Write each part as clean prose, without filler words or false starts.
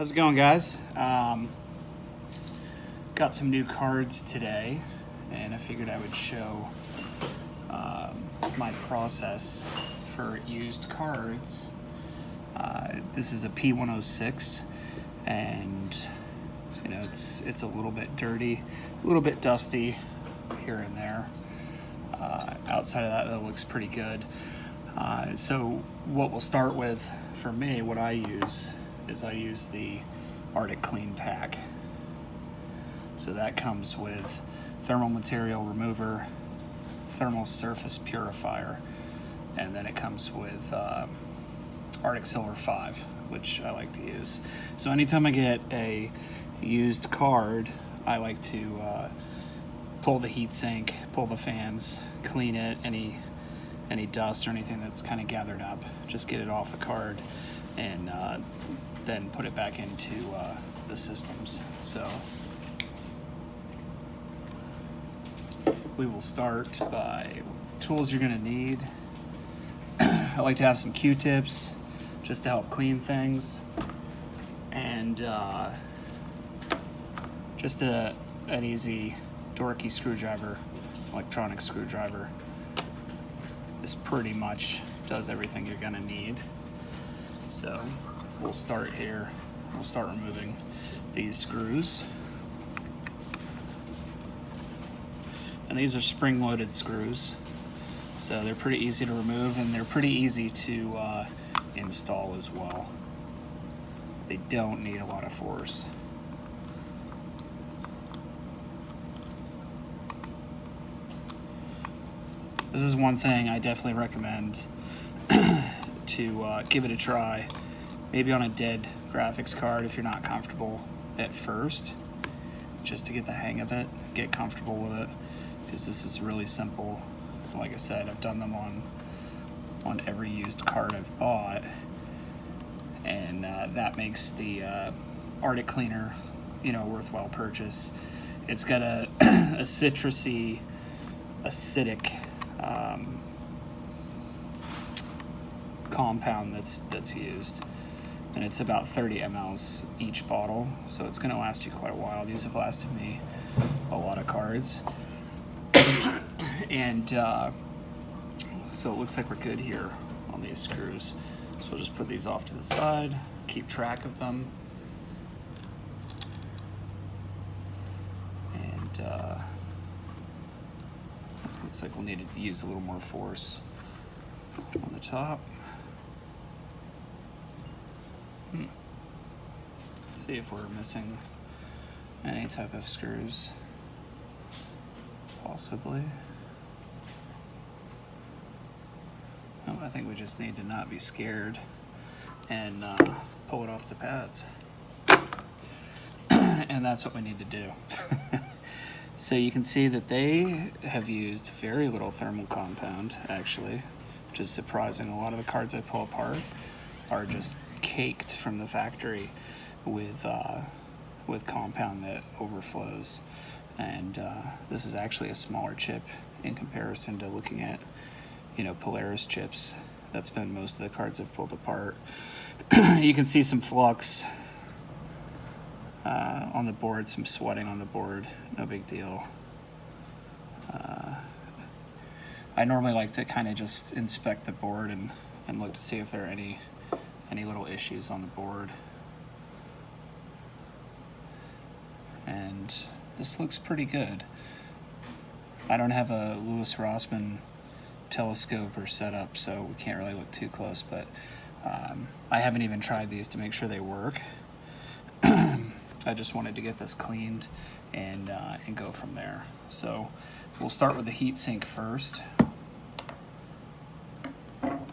How's it going, guys? Got some new cards today, and I figured I would show my process for used cards. This is a p106, and you know it's a little bit dirty, a little bit dusty here and there. Outside of that, it looks pretty good. So what we'll start with, for me, what I use is I use the Arctic Clean Pack. So that comes with thermal material remover, thermal surface purifier, and then it comes with Arctic Silver 5, which I like to use. So anytime I get a used card, I like to pull the heatsink, pull the fans, clean it, any dust or anything that's kind of gathered up, just get it off the card, and then put it back into the systems. So we will start by tools you're going to need. I like to have some Q-tips just to help clean things, and just an easy dorky screwdriver, electronic screwdriver. This pretty much does everything you're going to need. So we'll start here. We'll start removing these screws. And these are spring-loaded screws, so they're pretty easy to remove, and they're pretty easy to install as well. They don't need a lot of force. This is one thing I definitely recommend to give it a try. Maybe on a dead graphics card if you're not comfortable at first, just to get the hang of it, get comfortable with it, because this is really simple. Like I said, I've done them on every used card I've bought, and that makes the Arctic Cleaner, a worthwhile purchase. It's got a citrusy, acidic compound that's used, and it's about 30 mLs each bottle, so it's going to last you quite a while. These have lasted me a lot of cards. And so it looks like we're good here on these screws. So we'll just put these off to the side, keep track of them, and looks like we'll need to use a little more force on the top. See if we're missing any type of screws, possibly. No, I think we just need to not be scared and pull it off the pads. And that's what we need to do. So you can see that they have used very little thermal compound, actually, which is surprising. A lot of the cards I pull apart are just caked from the factory with compound that overflows. And this is actually a smaller chip in comparison to looking at, Polaris chips. That's been most of the cards I've pulled apart. You can see some flux on the board, some sweating on the board, no big deal. I normally like to kind of just inspect the board and look to see if there are any little issues on the board. And this looks pretty good. I don't have a Lewis Rossmann telescope or setup, so we can't really look too close, but I haven't even tried these to make sure they work. I just wanted to get this cleaned and go from there. So we'll start with the heatsink first.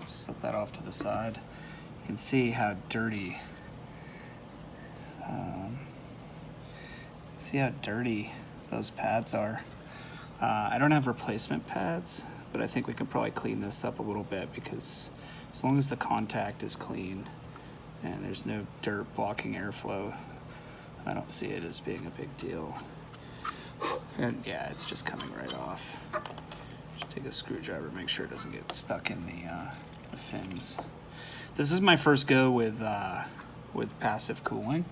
Slip that off to the side. You can see how dirty those pads are. I don't have replacement pads, but I think we could probably clean this up a little bit, because as long as the contact is clean and there's no dirt blocking airflow, I don't see it as being a big deal. And yeah, it's just coming right off. Just take a screwdriver, make sure it doesn't get stuck in the fins. This is my first go with with passive cooling.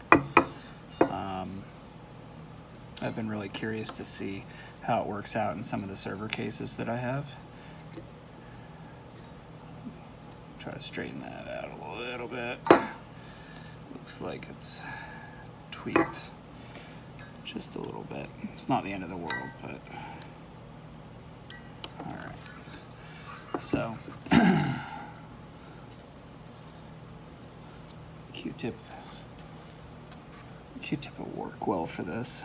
I've been really curious to see how it works out in some of the server cases that I have. Try to straighten that out a little bit. Looks like it's tweaked just a little bit. It's not the end of the world, but all right. So Q-tip will work well for this.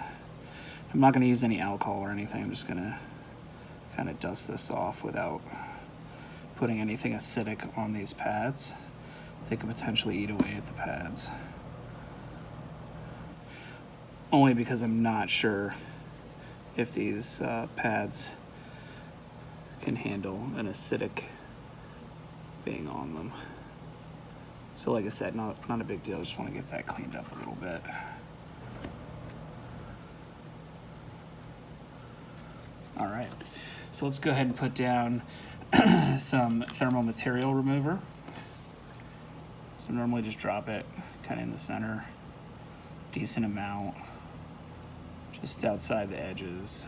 I'm not going to use any alcohol or anything. I'm just going to kind of dust this off without putting anything acidic on these pads. They could potentially eat away at the pads. Only because I'm not sure if these pads can handle an acidic being on them. So like I said, not a big deal. I just want to get that cleaned up a little bit. All right, so let's go ahead and put down some thermal material remover. So normally just drop it kind of in the center, decent amount, just outside the edges.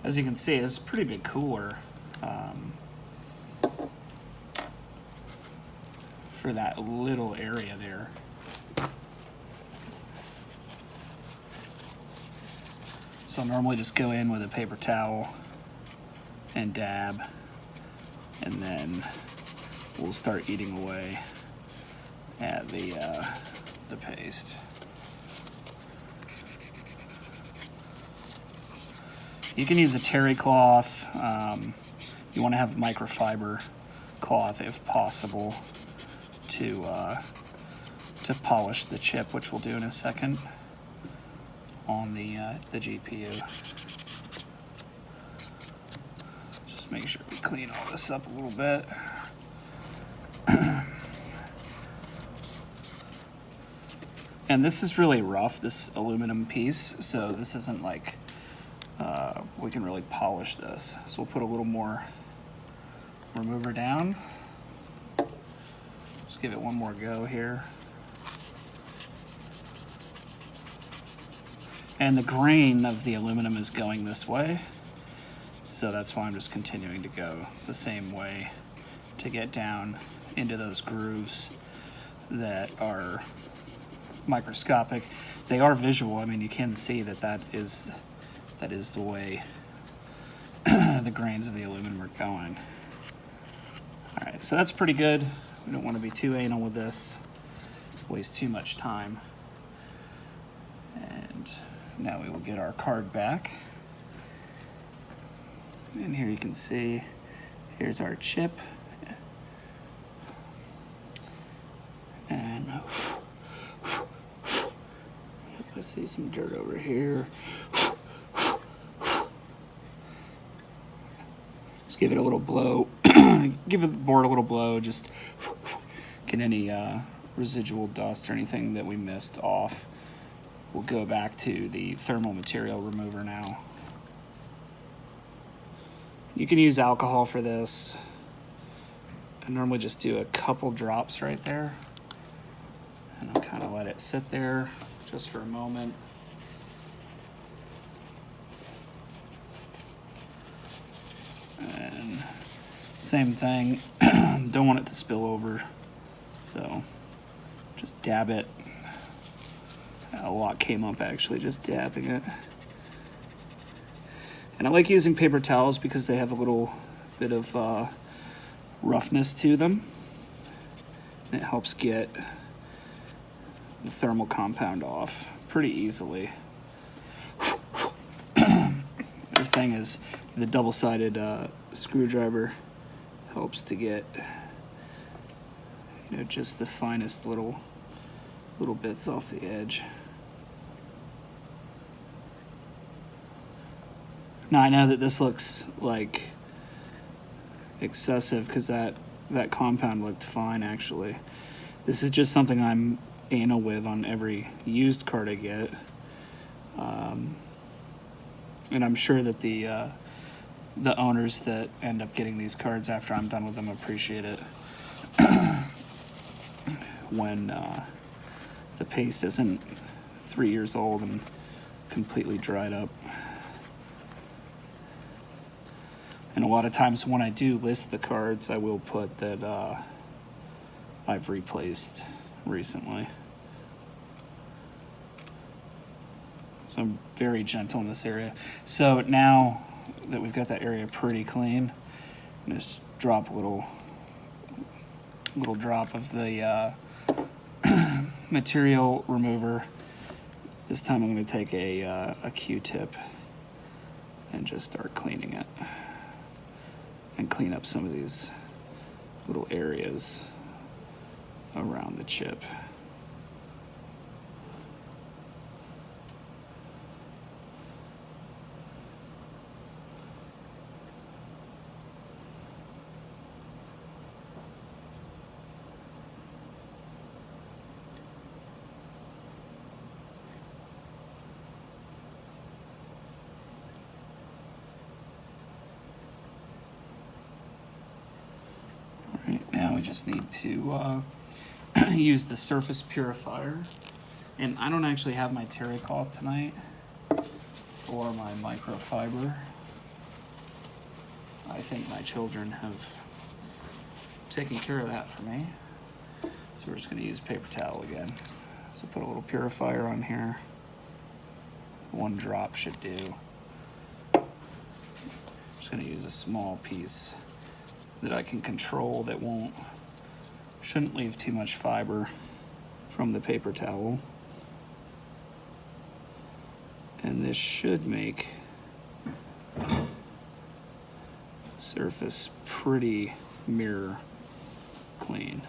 As you can see, it's a pretty big cooler for that little area there. So I'll normally just go in with a paper towel and dab, and then we'll start eating away at the paste. You can use a terry cloth. You want to have microfiber cloth if possible to polish the chip, which we'll do in a second on the GPU. Just make sure we clean all this up a little bit. And this is really rough, this aluminum piece, so this isn't like we can really polish this. So we'll put a little more remover down. Just give it one more go here. And the grain of the aluminum is going this way, so that's why I'm just continuing to go the same way to get down into those grooves that are microscopic. They are visual. I mean, you can see that is the way the grains of the aluminum are going. All right, so that's pretty good. We don't want to be too anal with this, waste too much time. And now we will get our card back. And here you can see, here's our chip. And I see some dirt over here. Just give it a little blow. Give the board a little blow, just get any residual dust or anything that we missed off. We'll go back to the thermal material remover now. You can use alcohol for this. I normally just do a couple drops right there, and I'll kind of let it sit there just for a moment. And same thing, don't want it to spill over, so just dab it. A lot came up actually just dabbing it. And I like using paper towels because they have a little bit of roughness to them. And it helps get the thermal compound off pretty easily. The thing is, the double-sided screwdriver helps to get, just the finest little bits off the edge. Now I know that this looks like excessive because that compound looked fine actually. This is just something I'm anal with on every used card I get. And I'm sure that the owners that end up getting these cards after I'm done with them appreciate it. when the paste isn't 3 years old and completely dried up. And a lot of times when I do list the cards, I will put that I've replaced recently. So I'm very gentle in this area. So now that we've got that area pretty clean, I'm gonna just drop a little drop of the material remover. This time I'm going to take a Q-tip and just start cleaning it and clean up some of these little areas around the chip. Now we just need to use the surface purifier. And I don't actually have my terry cloth tonight or my microfiber. I think my children have taken care of that for me. So we're just going to use paper towel again. So put a little purifier on here. 1 drop should do. Just going to use a small piece that I can control that shouldn't leave too much fiber from the paper towel. And this should make surface pretty mirror clean.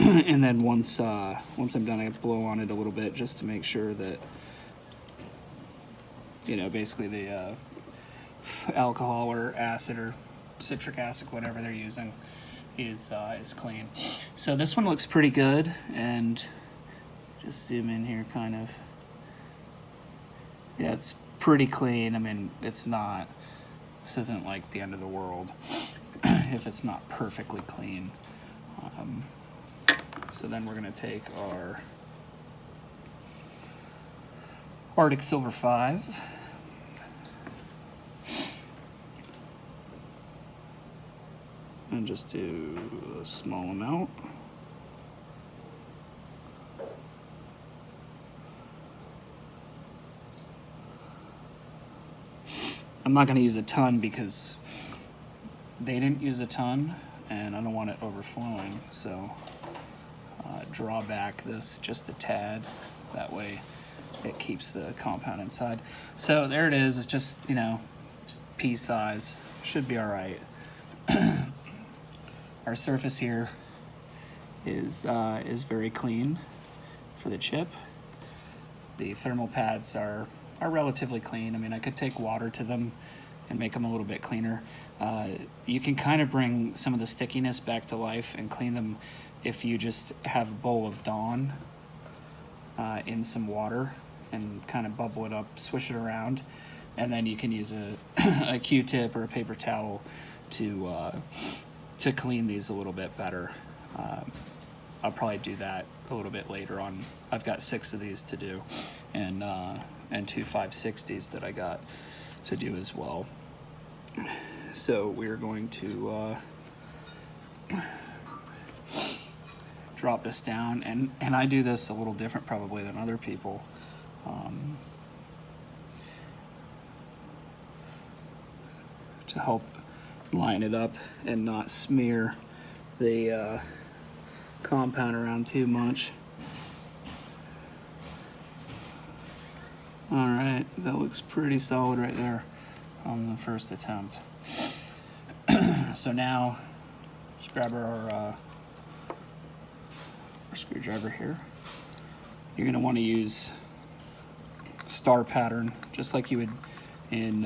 And then once I'm done, I blow on it a little bit just to make sure that, you know, basically the alcohol or acid or citric acid, whatever they're using, is clean. So this one looks pretty good, and just zoom in here kind of. Yeah, it's pretty clean. I mean, this isn't like the end of the world if it's not perfectly clean. So then we're going to take our Arctic Silver 5. And just do a small amount. I'm not going to use a ton because they didn't use a ton and I don't want it overflowing, so draw back this just a tad. That way it keeps the compound inside. So there it is. It's just, you know, just pea size. Should be all right. Our surface here is very clean for the chip. The thermal pads are relatively clean. I mean, I could take water to them and make them a little bit cleaner. You can kind of bring some of the stickiness back to life and clean them if you just have a bowl of Dawn in some water and kind of bubble it up, swish it around, and then you can use a Q-tip or a paper towel to clean these a little bit better. I'll probably do that a little bit later on. I've got 6 of these to do, and 2 560s that I got to do as well. So we're going to drop this down, and I do this a little different probably than other people. To help line it up and not smear the compound around too much. All right, that looks pretty solid right there on the first attempt. So now, let's grab our screwdriver here. You're gonna want to use star pattern, just like you would in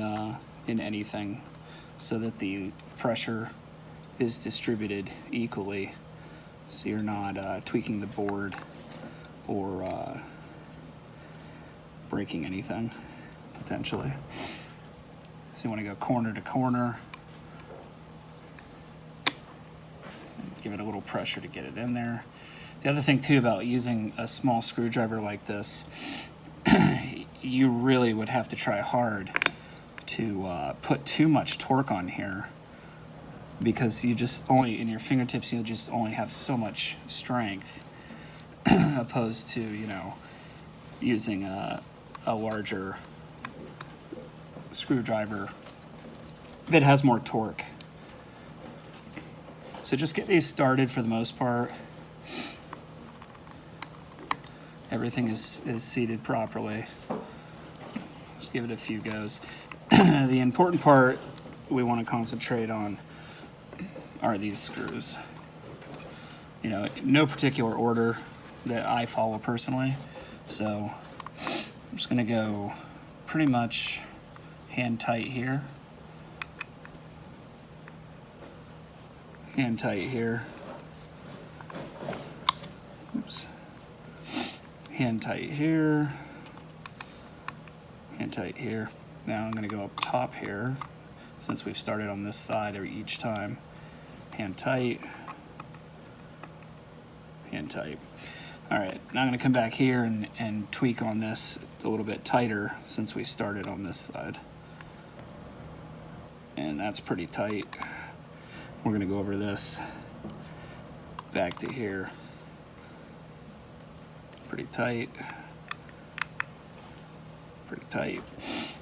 anything, so that the pressure is distributed equally so you're not tweaking the board or breaking anything potentially. So you want to go corner to corner. Give it a little pressure to get it in there. The other thing too about using a small screwdriver like this, you really would have to try hard to put too much torque on here, because you just only, in your fingertips, you'll just only have so much strength opposed to, you know, using a larger screwdriver that has more torque. So just get these started for the most part. Everything is seated properly. Just give it a few goes. The important part we want to concentrate on are these screws. You know, no particular order that I follow personally. So I'm just gonna go pretty much hand tight here. Hand tight here. Oops. Hand tight here. Hand tight here. Now I'm going to go up top here, since we've started on this side each time. Hand tight. Hand tight. Alright, now I'm going to come back here and tweak on this a little bit tighter, since we started on this side. And that's pretty tight. We're going to go over this back to here. Pretty tight. Pretty tight.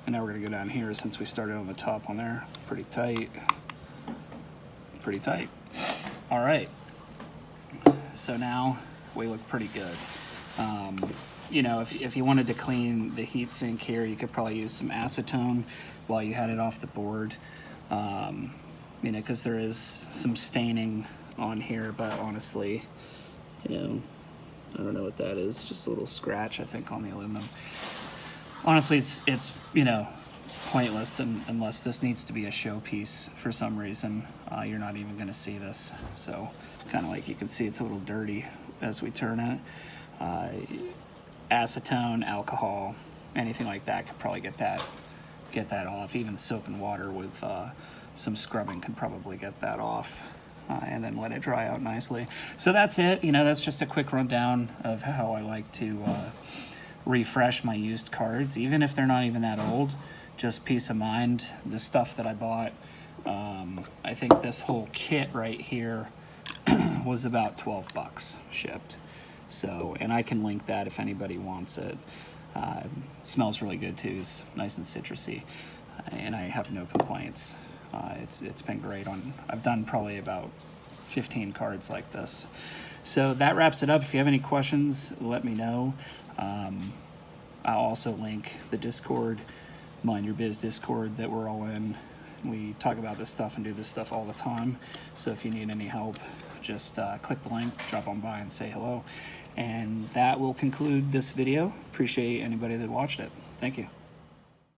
And now we're going to go down here, since we started on the top on there. Pretty tight. Pretty tight. All right. So now we look pretty good. You know, if you wanted to clean the heatsink here, you could probably use some acetone while you had it off the board. You know, because there is some staining on here, but honestly, you know, I don't know what that is. Just a little scratch, I think, on the aluminum. Honestly, it's you know, pointless unless this needs to be a showpiece for some reason. You're not even going to see this. So, kind of like you can see, it's a little dirty as we turn it. Acetone, alcohol, anything like that could probably get that off. Even soap and water with some scrubbing can probably get that off, and then let it dry out nicely. So that's it. You know, that's just a quick rundown of how I like to refresh my used cards, even if they're not even that old. Just peace of mind. The stuff that I bought, I think this whole kit right here was about 12 bucks shipped. So, and I can link that if anybody wants it. Smells really good too. It's nice and citrusy, and I have no complaints. It's been great. I've done probably about 15 cards like this. So that wraps it up. If you have any questions, let me know. I'll also link the Discord, Mind Your Biz Discord, that we're all in. We talk about this stuff and do this stuff all the time. So if you need any help, just click the link, drop on by and say hello. And that will conclude this video. Appreciate anybody that watched it. Thank you.